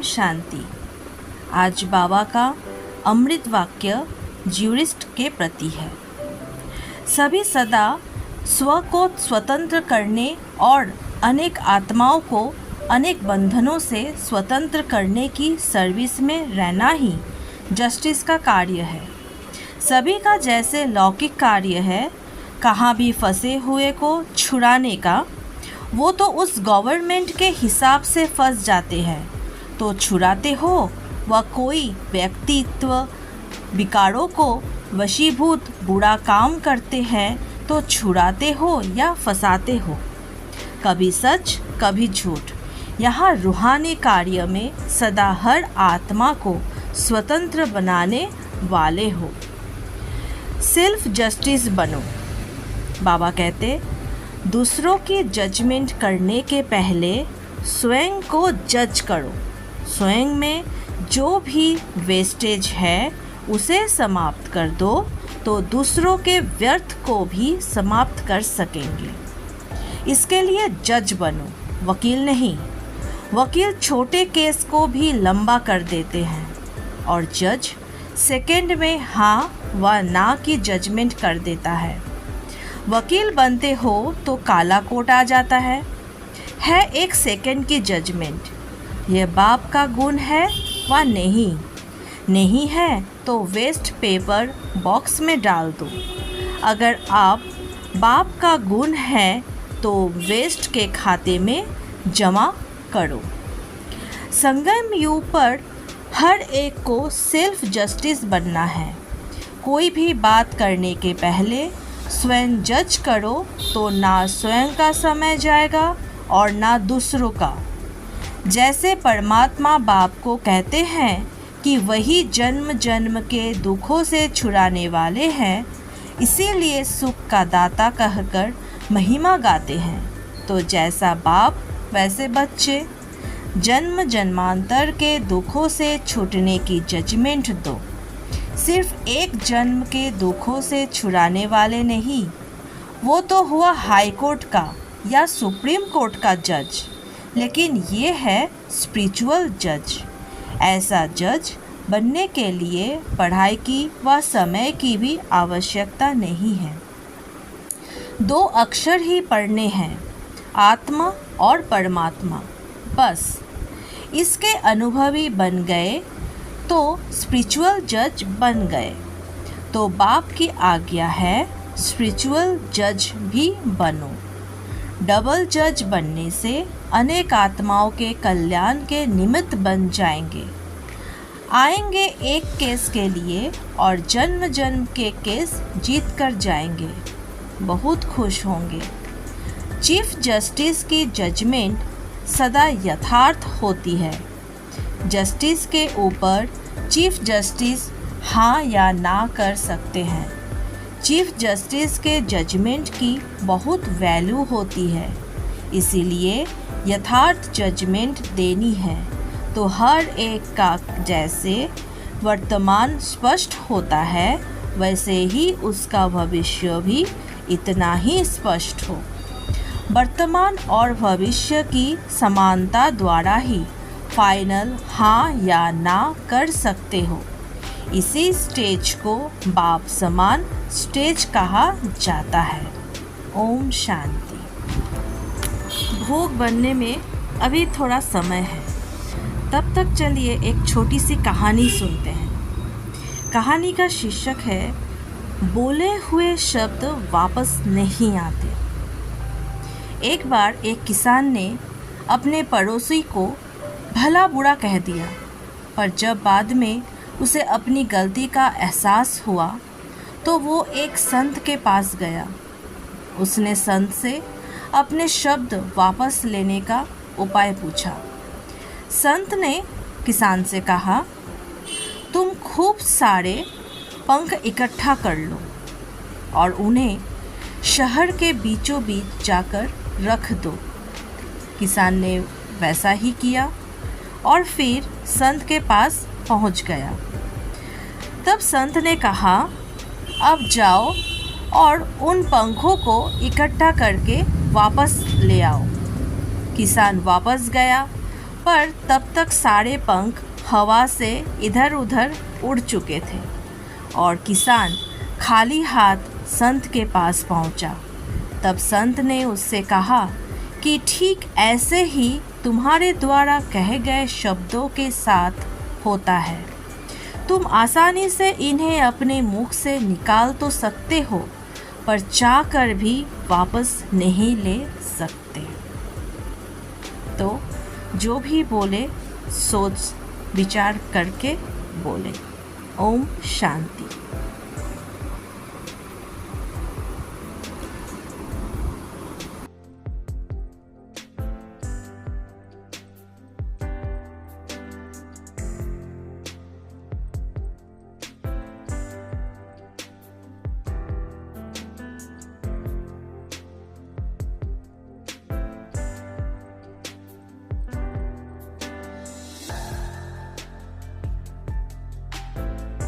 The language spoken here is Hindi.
शांति। आज बाबा का अमृत वाक्य ज्यूरिस्ट के प्रति है। सभी सदा स्व को स्वतंत्र करने और अनेक आत्माओं को अनेक बंधनों से स्वतंत्र करने की सर्विस में रहना ही जस्टिस का कार्य है। सभी का जैसे लौकिक कार्य है कहाँ भी फंसे हुए को छुड़ाने का, वो तो उस गवर्नमेंट के हिसाब से फंस जाते हैं तो छुड़ाते हो, व कोई व्यक्तित्व विकारों को वशीभूत बुरा काम करते हैं तो छुड़ाते हो या फंसाते हो। कभी सच कभी झूठ। यहाँ रूहानी कार्य में सदा हर आत्मा को स्वतंत्र बनाने वाले हो। सेल्फ जस्टिस बनो। बाबा कहते दूसरों की जजमेंट करने के पहले स्वयं को जज करो। स्वयं में जो भी वेस्टेज है उसे समाप्त कर दो तो दूसरों के व्यर्थ को भी समाप्त कर सकेंगे। इसके लिए जज बनो, वकील नहीं। वकील छोटे केस को भी लंबा कर देते हैं और जज सेकंड में हाँ व ना की जजमेंट कर देता है। वकील बनते हो तो काला कोट आ जाता है एक सेकंड की जजमेंट। यह बाप का गुण है व नहीं है तो वेस्ट पेपर बॉक्स में डाल दो। अगर आप बाप का गुण है तो वेस्ट के खाते में जमा करो। संगम युग पर हर एक को सेल्फ जस्टिस बनना है। कोई भी बात करने के पहले स्वयं जज करो तो ना स्वयं का समय जाएगा और ना दूसरों का। जैसे परमात्मा बाप को कहते हैं कि वही जन्म जन्म के दुखों से छुड़ाने वाले हैं, इसीलिए सुख का दाता कहकर महिमा गाते हैं। तो जैसा बाप वैसे बच्चे। जन्म जन्मांतर के दुखों से छूटने की जजमेंट दो। सिर्फ एक जन्म के दुखों से छुड़ाने वाले नहीं, वो तो हुआ हाई कोर्ट का या सुप्रीम कोर्ट का जज, लेकिन ये है स्पिरिचुअल जज। ऐसा जज बनने के लिए पढ़ाई की व समय की भी आवश्यकता नहीं है। 2 अक्षर ही पढ़ने हैं, आत्मा और परमात्मा, बस। इसके अनुभवी बन गए तो स्पिरिचुअल जज बन गए। तो बाप की आज्ञा है स्पिरिचुअल जज भी बनो। डबल जज बनने से अनेक आत्माओं के कल्याण के निमित्त बन जाएंगे। आएंगे एक केस के लिए और जन्म जन्म के केस जीत कर जाएंगे। बहुत खुश होंगे। चीफ जस्टिस की जजमेंट सदा यथार्थ होती है। जस्टिस के ऊपर चीफ जस्टिस हाँ या ना कर सकते हैं। चीफ जस्टिस के जजमेंट की बहुत वैल्यू होती है, इसीलिए यथार्थ जजमेंट देनी है तो हर एक का जैसे वर्तमान स्पष्ट होता है वैसे ही उसका भविष्य भी इतना ही स्पष्ट हो। वर्तमान और भविष्य की समानता द्वारा ही फाइनल हाँ या ना कर सकते हो। इसी स्टेज को बाप समान स्टेज कहा जाता है। ओम शांति। भोग बनने में अभी थोड़ा समय है, तब तक चलिए एक छोटी सी कहानी सुनते हैं। कहानी का शीर्षक है बोले हुए शब्द वापस नहीं आते। एक बार एक किसान ने अपने पड़ोसी को भला बुरा कह दिया, पर जब बाद में उसे अपनी गलती का एहसास हुआ तो वो एक संत के पास गया। उसने संत से अपने शब्द वापस लेने का उपाय पूछा। संत ने किसान से कहा, तुम खूब सारे पंख इकट्ठा कर लो और उन्हें शहर के बीचों बीच जाकर रख दो। किसान ने वैसा ही किया और फिर संत के पास पहुंच गया। तब संत ने कहा, अब जाओ और उन पंखों को इकट्ठा करके वापस ले आओ। किसान वापस गया पर तब तक सारे पंख हवा से इधर उधर उड़ चुके थे और किसान खाली हाथ संत के पास पहुंचा। तब संत ने उससे कहा कि ठीक ऐसे ही तुम्हारे द्वारा कहे गए शब्दों के साथ होता है। तुम आसानी से इन्हें अपने मुख से निकाल तो सकते हो, पर चाह कर भी वापस नहीं ले सकते। तो जो भी बोले सोच विचार करके बोले। ओम शांति।